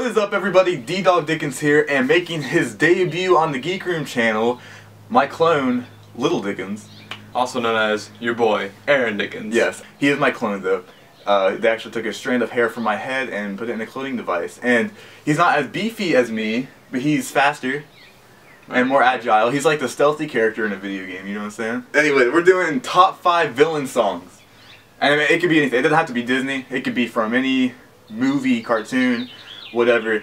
What is up, everybody? Dawg Dickens here, and making his debut on the Geek Room channel, my clone, Little Dickens. Also known as your boy, Aaron Dickens. Yes, he is my clone though. They actually took a strand of hair from my head and put it in a cloning device. And he's not as beefy as me, but he's faster and more agile. He's like the stealthy character in a video game, you know what I'm saying? Anyway, we're doing top 5 villain songs. And I mean, it could be anything. It doesn't have to be Disney. It could be from any movie, cartoon, whatever.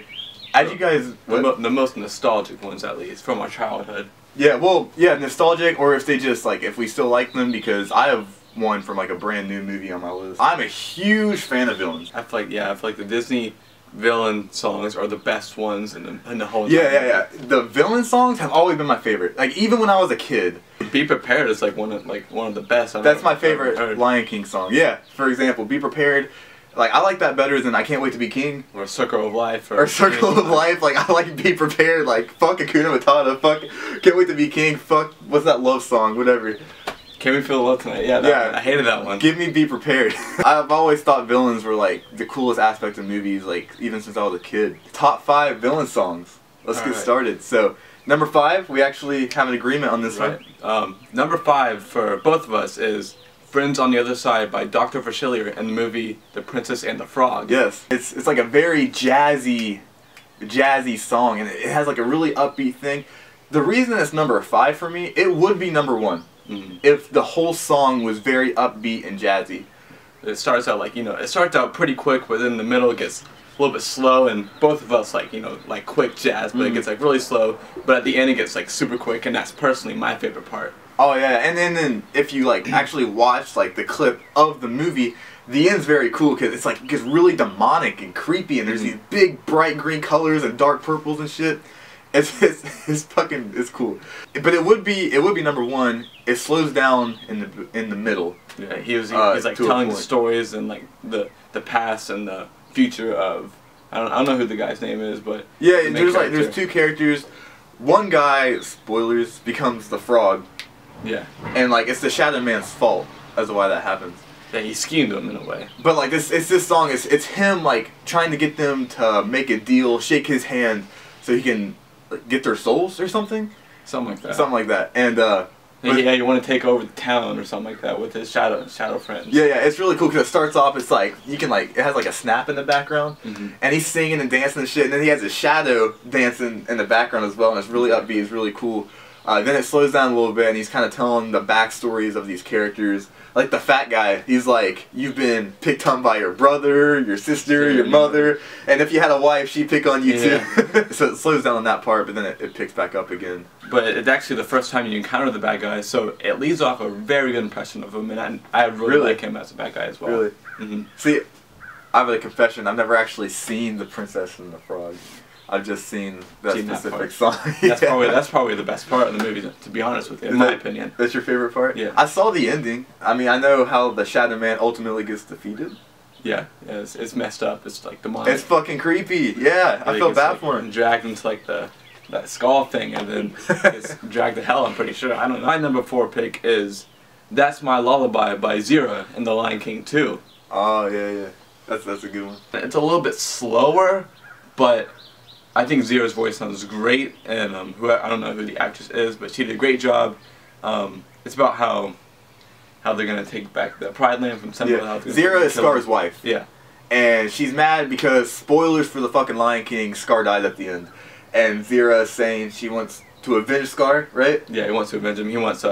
As you guys... The most nostalgic ones, at least, from our childhood. Yeah, well, yeah, nostalgic, or if they just, like, if we still like them, because I have one from, like, a brand new movie on my list. I'm a huge fan of villains. I feel like the Disney villain songs are the best ones in the whole Yeah. The villain songs have always been my favorite. Like, even when I was a kid. Be Prepared is, like, one of the best. That's my favorite Lion King song. Yeah, for example, Be Prepared. Like, I like that better than I Can't Wait to Be King. Or Circle of Life. Or Circle of Life. Like, I like Be Prepared. Like, fuck Hakuna Matata. Fuck Can't Wait to Be King. Fuck, what's that love song? Whatever. Can We Feel Love Tonight? Yeah, I hated that one. Give me Be Prepared. I've always thought villains were, like, the coolest aspect of movies, like, even since I was a kid. Top 5 villain songs. Let's get started. So, number 5, we actually have an agreement on this one. Number 5 for both of us is Friends on the Other Side by Dr. Facilier in the movie The Princess and the Frog. Yes. It's like a very jazzy song, and it has like a really upbeat thing. The reason it's number 5 for me, it would be number 1 if the whole song was very upbeat and jazzy. It starts out like, it starts out pretty quick, but then in the middle it gets a little bit slow, and both of us like quick jazz, but it gets like really slow, but at the end it gets like super quick, and that's personally my favorite part. Oh yeah, and then if you like actually watch like the clip of the movie, the end's very cool because it's like it gets really demonic and creepy, and there's these big bright green colors and dark purples and shit. It's cool. But it would be number 1. It slows down in the middle. Yeah, he's like telling the stories and like the past and the future of I don't know who the guy's name is, but yeah, there's 2 characters. One guy, spoilers, becomes the frog. Yeah. And like it's the Shadow Man's fault as to why that happens. Yeah, he schemed them in a way. But like this song it's him like trying to get them to make a deal, shake his hand so he can like, get their souls or something. Something like that. Something like that. And yeah, you want to take over the town or something like that with his shadow friends. Yeah, it's really cool because it starts off, it's like, you can like, it has like a snap in the background, and he's singing and dancing and shit, and then he has his shadow dancing in the background as well, and it's really upbeat, it's really cool. Then it slows down a little bit, and he's kind of telling the backstories of these characters. Like the fat guy, he's like, you've been picked on by your brother, your sister, your mother, and if you had a wife, she'd pick on you too. So it slows down on that part, but then it picks back up again. But it's actually the first time you encounter the bad guy, so it leaves off a very good impression of him, and I really like him as a bad guy as well. Really? See, I have a confession, I've never actually seen The Princess and the Frog. I've just seen that specific song. That's probably the best part of the movie, to be honest with you, in my opinion. That's your favorite part? Yeah. I saw the ending. I mean, I know how the Shadow Man ultimately gets defeated. Yeah, it's messed up. It's like demonic. It's fucking creepy. Yeah, I feel bad for him. Dragged into like that skull thing, and then it's dragged to hell. I'm pretty sure. I don't know. My number 4 pick is "That's My Lullaby" by Zira in The Lion King 2. Oh yeah. That's a good one. It's a little bit slower, but I think Zira's voice sounds great, and I don't know who the actress is, but she did a great job. It's about how they're gonna take back the Pride Land from Simba. Yeah. Zira is Scar's wife. Yeah. And she's mad because, spoilers for the fucking Lion King, Scar died at the end. And Zira is saying she wants to avenge Scar, right? Yeah, he wants to avenge him. He wants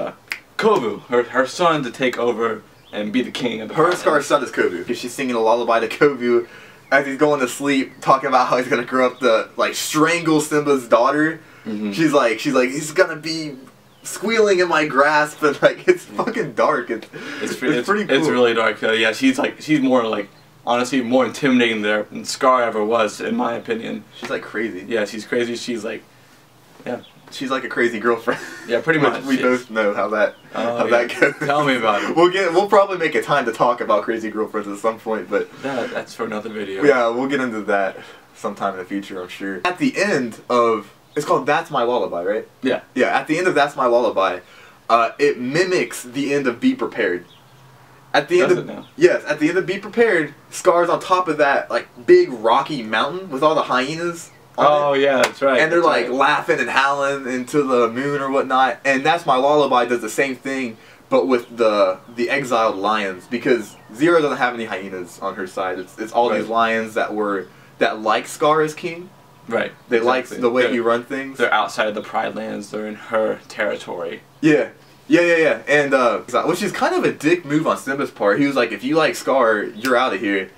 Kovu, her son, to take over and be the king of the Her Scar's son is Kovu. Because she's singing a lullaby to Kovu as he's going to sleep, talking about how he's gonna grow up to like strangle Simba's daughter. She's like he's gonna be squealing in my grasp, and like it's fucking dark. It's pretty cool. It's really dark. Yeah, she's more like honestly more intimidating there than Scar ever was, in my opinion. She's like crazy. Yeah, she's crazy. She's like, yeah. She's like a crazy girlfriend. Yeah, pretty much. We both know how that goes. Tell me about it. We'll probably make a time to talk about crazy girlfriends at some point, but that's for another video. Yeah, we'll get into that sometime in the future, I'm sure. At the end of it's called "That's My Lullaby," right? Yeah. Yeah. At the end of "That's My Lullaby," it mimics the end of "Be Prepared." At the end of yes, at the end of Be Prepared, Scar's on top of that like big rocky mountain with all the hyenas. Oh yeah, that's right. And they're like laughing and howling into the moon or whatnot. And that's My Lullaby does the same thing, but with the exiled lions, because Zero doesn't have any hyenas on her side. It's all these lions that like Scar as king. Right. They like the way he run things. They're outside of the Pride Lands. They're in her territory. Yeah. Yeah. And which is kind of a dick move on Simba's part. He was like, if you like Scar, you're out of here.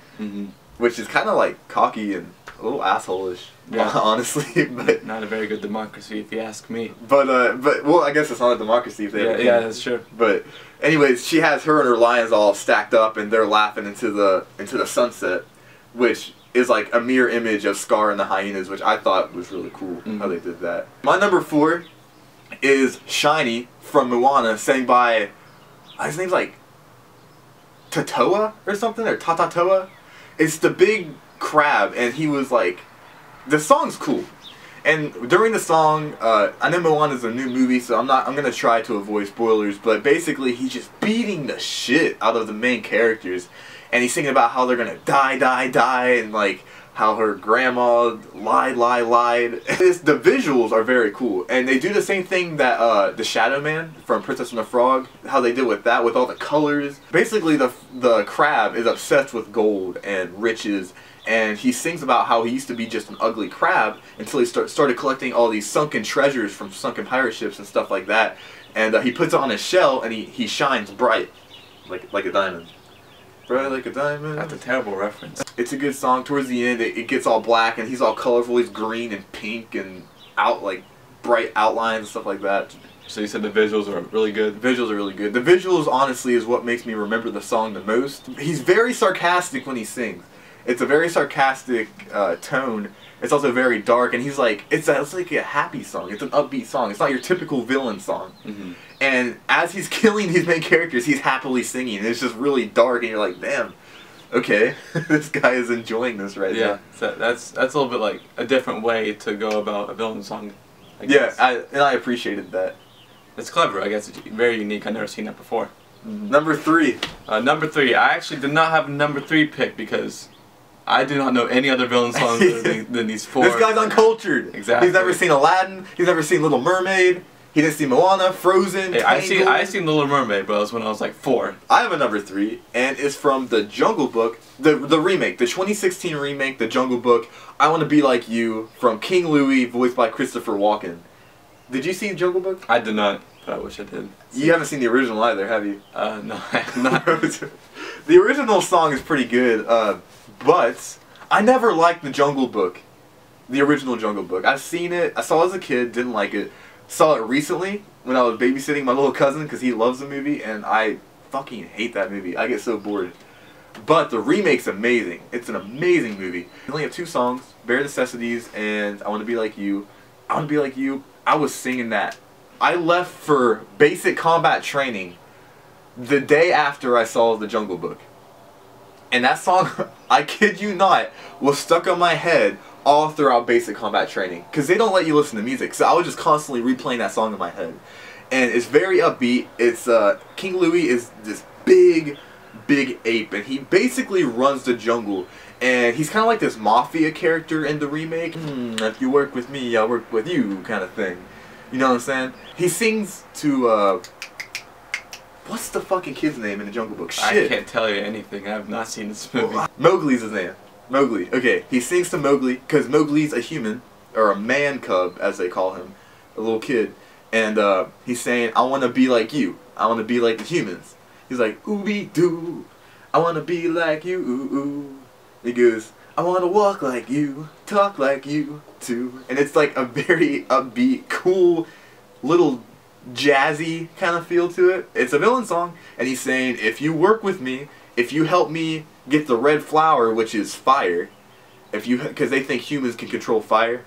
Which is kind of like cocky and a little asshole-ish. Yeah. Honestly, but not a very good democracy if you ask me. But well, I guess it's not a democracy if they yeah, that's true. But anyways, she has her and her lions all stacked up, and they're laughing into the sunset, which is like a mirror image of Scar and the hyenas, which I thought was really cool how they did that. My number 4 is Shiny from Moana, sang by his name's like Tatoa or something, or Tatatoa. It's the big crab, and he was like, the song's cool. And during the song, I know Moana's a new movie, so I'm gonna try to avoid spoilers, but basically he's just beating the shit out of the main characters, and he's singing about how they're gonna die, and like how her grandma lied. The visuals are very cool, and they do the same thing that the Shadow Man from Princess and the Frog, how they did with that, with all the colors. Basically, the crab is obsessed with gold and riches, and he sings about how he used to be just an ugly crab until he started collecting all these sunken treasures from sunken pirate ships and stuff like that. And he puts it on his shell, and he shines bright, like a diamond. Bright like a diamond. That's a terrible reference. It's a good song. Towards the end, it gets all black, and he's all colorful. He's green and pink and like bright outlines and stuff like that. So you said the visuals are really good? The visuals are really good. The visuals, honestly, is what makes me remember the song the most. He's very sarcastic when he sings. It's a very sarcastic tone. It's also very dark, and he's like, it's like a happy song. It's an upbeat song. It's not your typical villain song. And as he's killing these main characters, he's happily singing. And it's just really dark, and you're like, damn, okay, this guy is enjoying this right now. Yeah, so that's a little bit like a different way to go about a villain song, I guess. Yeah, I appreciated that. It's clever, I guess. It's very unique. I've never seen that before. Number 3. Number 3. I actually did not have a number 3 pick because I do not know any other villain songs than these 4. This guy's uncultured. Exactly. He's never seen Aladdin. He's never seen Little Mermaid. He didn't see Moana, Frozen, Hey, I seen Little Mermaid, but it was when I was like 4. I have a number 3, and it's from the Jungle Book, the remake, the 2016 remake, the Jungle Book. I Want to Be Like You, from King Louie, voiced by Christopher Walken. Did you see Jungle Book? I did not, but I wish I did. You haven't seen the original either, have you? No, I have not. The original song is pretty good, but I never liked the Jungle Book, the original Jungle Book. I've seen it, I saw it as a kid, didn't like it. Saw it recently when I was babysitting my little cousin because he loves the movie, and I fucking hate that movie. I get so bored. But the remake's amazing. It's an amazing movie. You only have 2 songs, Bare Necessities and I Want to Be Like You. I Want to Be Like You, I was singing that. I left for basic combat training the day after I saw the Jungle Book. And that song, I kid you not, was stuck on my head all throughout basic combat training, because they don't let you listen to music, so I was just constantly replaying that song in my head. And it's very upbeat. It's King Louie is this big ape, and he basically runs the jungle, and he's kind of like this mafia character in the remake. If you work with me, I'll work with you, kind of thing. You know what I'm saying? He sings to what's the fucking kid's name in the Jungle Book? Shit. I can't tell you anything. I have not seen this movie. Mowgli's his name. Mowgli. Okay, he sings to Mowgli because Mowgli's a human, or a man cub as they call him, a little kid, and he's saying, I want to be like you. I want to be like the humans. He's like, ooby doo, I want to be like you, ooh, ooh. He goes, I want to walk like you, talk like you too. And it's like a very upbeat, cool, little jazzy kind of feel to it. It's a villain song, and he's saying, if you work with me, if you help me get the red flower, which is fire, because they think humans can control fire,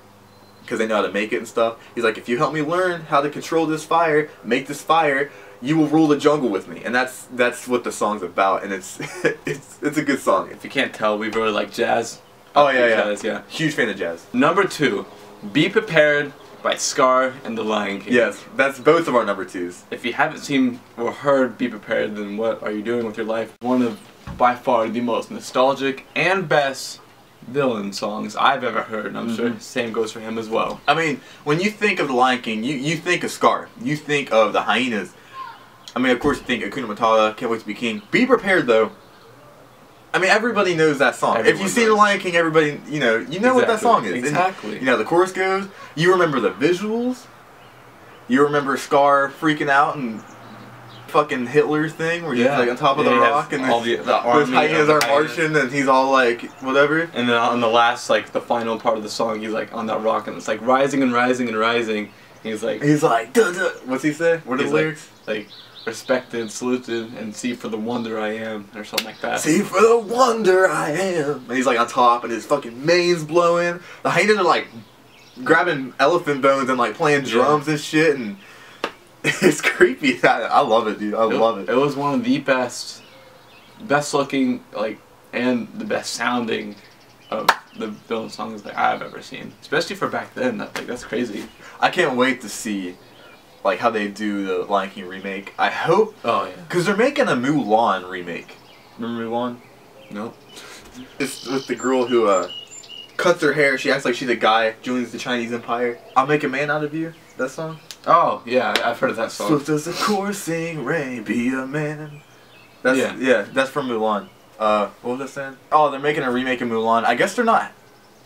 because they know how to make it and stuff. He's like, if you help me learn how to control this fire, make this fire, you will rule the jungle with me. And that's what the song's about, and it's it's a good song. If you can't tell, we really like jazz. Oh yeah, jazz, yeah. Huge fan of jazz. Number 2, Be Prepared by Scar and The Lion King. Yes, that's both of our number 2s. If you haven't seen or heard Be Prepared, then what are you doing with your life? One of, by far, the most nostalgic and best villain songs I've ever heard, and I'm sure same goes for him as well. I mean, when you think of The Lion King, you think of Scar. You think of the hyenas. I mean, of course you think Hakuna Matata, Can't Wait to Be King. Be Prepared, though. I mean, everybody knows that song. Everyone if you see The Lion King, everybody, you know what that song is. Exactly. And, you know, the chorus goes, you remember the visuals, you remember Scar freaking out and fucking Hitler's thing where he's like on top of the rock and all the those hyenas are marching and he's all like, whatever. And then on the last, like, the final part of the song, he's like on that rock and it's like rising and rising and rising. He's like, duh, duh. What's he say? What are the lyrics? Like, respected, saluted, and see for the wonder I am, or something like that. See for the wonder I am. And he's like on top and his fucking mane's blowing. The hyenas are like grabbing elephant bones and like playing drums and shit, and it's creepy. I love it, dude. I love it. It was one of the best looking, like, and the best sounding of the villain songs that I've ever seen. Especially for back then. That's crazy. I can't wait to see like how they do the Lion King remake. I hope. Oh yeah. Because they're making a Mulan remake. Remember Mulan? Nope. It's with the girl who cuts her hair. She acts like she's a guy, joins the Chinese Empire. I'll Make a Man Out of You. That song? Oh yeah, I've heard of that song. Swift as a coursing rain, be a man. That's, yeah, that's from Mulan. What was that saying? Oh, they're making a remake of Mulan. I guess they're not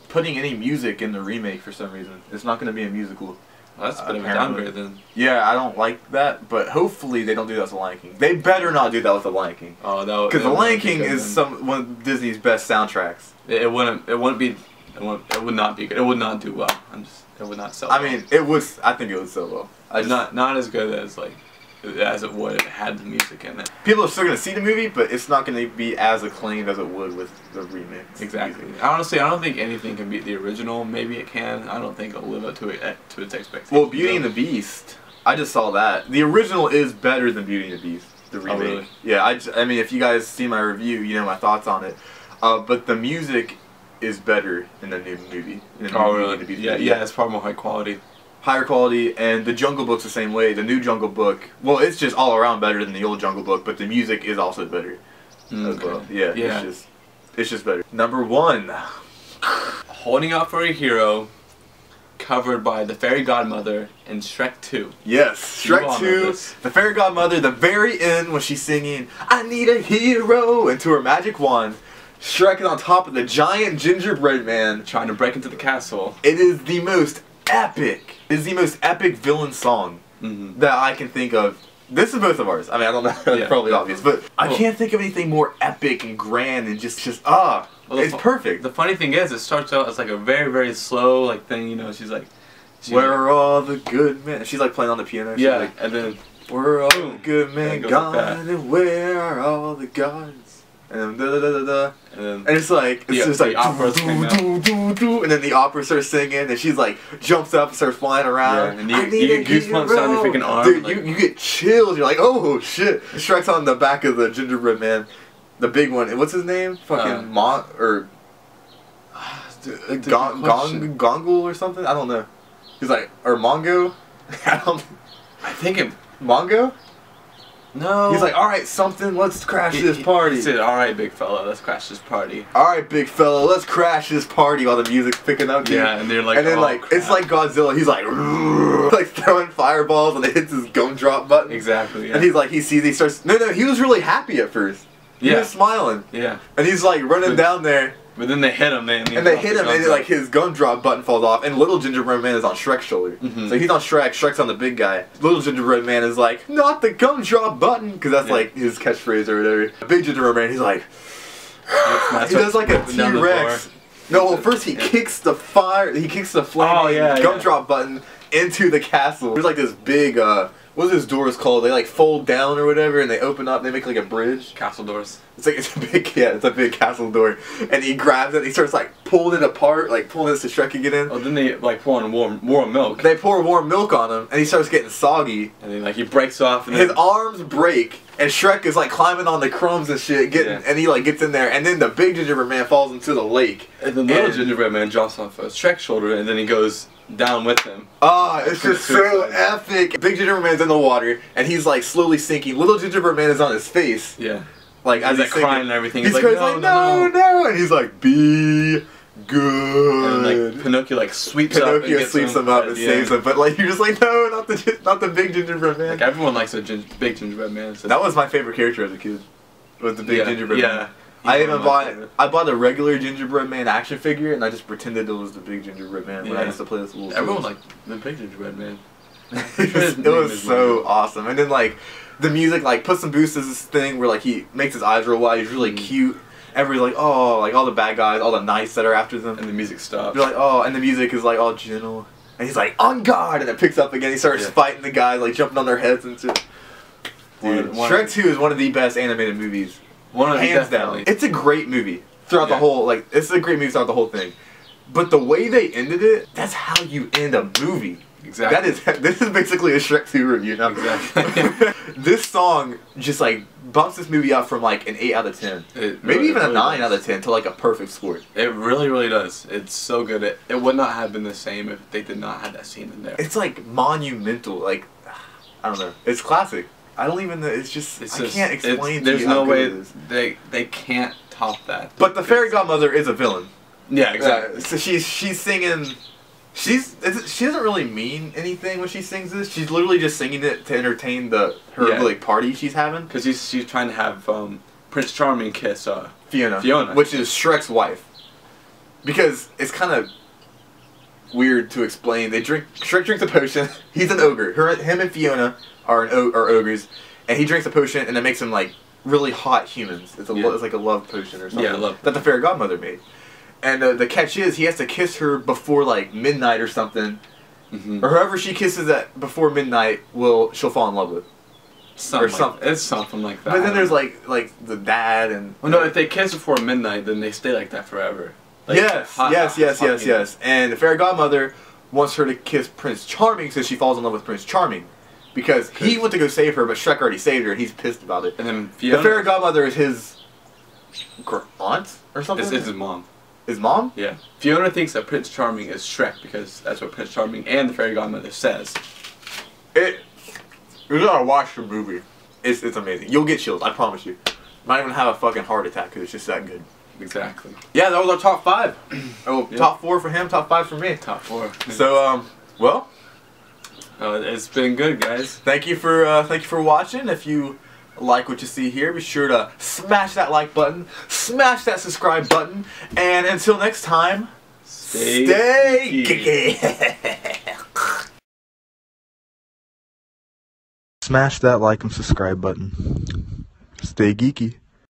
putting any music in the remake for some reason. It's not going to be a musical. Well, that's a bit of a downgrade then. Yeah, I don't like that, but hopefully they don't do that with The Lion King. They better not do that with The Lion King. Oh, no. Because The Lion King is one of Disney's best soundtracks. It would not be good. It would not do well. It would not sell well. I mean, I think it would sell well. Not as good as it would if it had the music in it. People are still going to see the movie, but it's not going to be as acclaimed as it would with the remix. Exactly. Honestly, I don't think anything can beat the original. Maybe it can. I don't think it'll live up to its expectations. Well, Beauty and the Beast, I just saw that. The original is better than Beauty and the Beast, the remake. Oh, really? Yeah, I mean, if you guys see my review, you know my thoughts on it. But the music is better in the new movie. Oh, really? Yeah, it's probably more high quality. Higher quality, and the Jungle Book's the same way. The new Jungle Book, well, it's just all around better than the old Jungle Book, but the music is also better as well. Yeah, it's just better. Number 1. Holding Out for a Hero, covered by the Fairy Godmother in Shrek 2. Yes, Shrek 2, the Fairy Godmother, the very end when she's singing, I need a hero, and to her magic wand, Shrek is on top of the giant gingerbread man trying to break into the castle. It is the most epic. It is the most epic villain song that I can think of. This is both of ours. I mean, I don't know. It's probably obvious, but I can't think of anything more epic and grand and just it's perfect. The funny thing is, it starts out as like a very, very slow thing. You know, she's like, where are all the good men? She's like playing on the piano. Yeah, like, and then where are all the good men gone? And where are all the gods? And da da da da da. And it's like just like and then the opera starts singing and she's like jumps up and starts flying around. Yeah, and you get goosebumps down your freaking arm. Dude, you get chills. You're like, oh shit. Shrek's on the back of the gingerbread man, the big one. What's his name? Fucking Gongul or something. I don't know. He's like Mongo. I think it Mongo. No. He's like, alright, something, let's crash this party. He said, alright, big fella, let's crash this party. Alright, big fella, let's crash this party while the music's picking up. Dude. Yeah, and they're like, and then it's like Godzilla, he's like, like throwing fireballs and it hits his gumdrop button. Exactly, yeah. And he's like, he starts, no, he was really happy at first. He was smiling. Yeah. And he's like running down there. But then they hit him, and they hit him, and like his gumdrop button falls off, and little gingerbread man is on Shrek's shoulder. So he's on Shrek, Shrek's on the big guy. Little gingerbread man is like, not the gumdrop button, because that's like his catchphrase or whatever. The big gingerbread man, he's like, he does like a T-Rex. No, well, first he kicks the flaming gumdrop button into the castle. There's like this big, what's those doors called? They like fold down or whatever, and they open up. They make like a bridge. Castle doors. It's a big castle door. And he grabs it. And he starts like pulling it apart, like pulling it so Shrek can get in. Oh, then they like pour on warm milk. They pour warm milk on him, and he starts getting soggy. And then like he breaks off. And his arms break, and Shrek is like climbing on the crumbs and shit, and he like gets in there, and then the big gingerbread man falls into the lake. And the little gingerbread man jumps off Shrek's shoulder, and then he goes down with him. Oh, it's just so epic. Big Gingerbread Man's in the water, and he's like slowly sinking. Little Gingerbread Man is on his face. Yeah. Like he's as like crying and everything. He's like, no, and he's like, be good. And like Pinocchio like sweeps Pinocchio up sweeps him up and saves him, but like you're just like, no, not the Big Gingerbread Man. Like everyone likes a big gingerbread man. So that was my favorite character as a kid. Was the Big Gingerbread Man. Yeah. I bought a regular Gingerbread Man action figure, and I just pretended it was the Big Gingerbread Man when I used to play this little. Everyone liked the Big Gingerbread Man. It was so awesome, and then like the music, like Puss in Boots is this thing where like he makes his eyes real wide. He's really cute. Everybody's like, oh, like all the bad guys, all the knights that are after them, and the music stops. They're like, oh, and the music is like all gentle, and he's like, on guard, and it picks up again. He starts fighting the guys, like jumping on their heads and shit. Dude, Shrek 2 is one of the best animated movies. Hands down. It's a great movie throughout the whole, like, it's a great movie throughout the whole thing. But the way they ended it, that's how you end a movie. Exactly. This is basically a Shrek 2 review now. Exactly. This song just, like, bumps this movie up from, like, an 8 out of 10. Maybe even a 9 out of 10 to, like, a perfect score. It really, really does. It's so good. It would not have been the same if they did not have that scene in there. It's, like, monumental. Like, I don't know. It's classic. I don't even know. It's just I can't explain to you. There's no way they can't top that. But the fairy godmother is a villain. Yeah, exactly. So she's singing. She doesn't really mean anything when she sings this. She's literally just singing it to entertain her like party she's having. Because she's trying to have Prince Charming kiss Fiona, which is Shrek's wife. Because it's kind of weird to explain. Shrek drinks a potion. He's an ogre. Him and Fiona are ogres, and he drinks a potion, and it makes them like really hot humans. It's like a love potion or something that the fairy godmother made. And the catch is he has to kiss her before like midnight or something, or whoever she kisses at before midnight she'll fall in love with. Something. It's something like that. But then there's like the dad and. Well, no, if they kiss before midnight, then they stay like that forever. Like, yes. And the fairy godmother wants her to kiss Prince Charming, so she falls in love with Prince Charming. Because he went to go save her, but Shrek already saved her, and he's pissed about it. And then Fiona, the fairy godmother is his aunt or something? It's his mom. His mom? Yeah. Fiona thinks that Prince Charming is Shrek because that's what Prince Charming and the fairy godmother says. You gotta watch the movie. It's amazing. You'll get chills, I promise you. Might even have a fucking heart attack because it's just that good. Exactly. Yeah, that was our top 5. Top 4 for him, top 5 for me. Top 4. So, well. It's been good, guys. Thank you for watching. If you like what you see here, be sure to smash that like button, smash that subscribe button, and until next time, stay geeky. Smash that like and subscribe button. Stay geeky.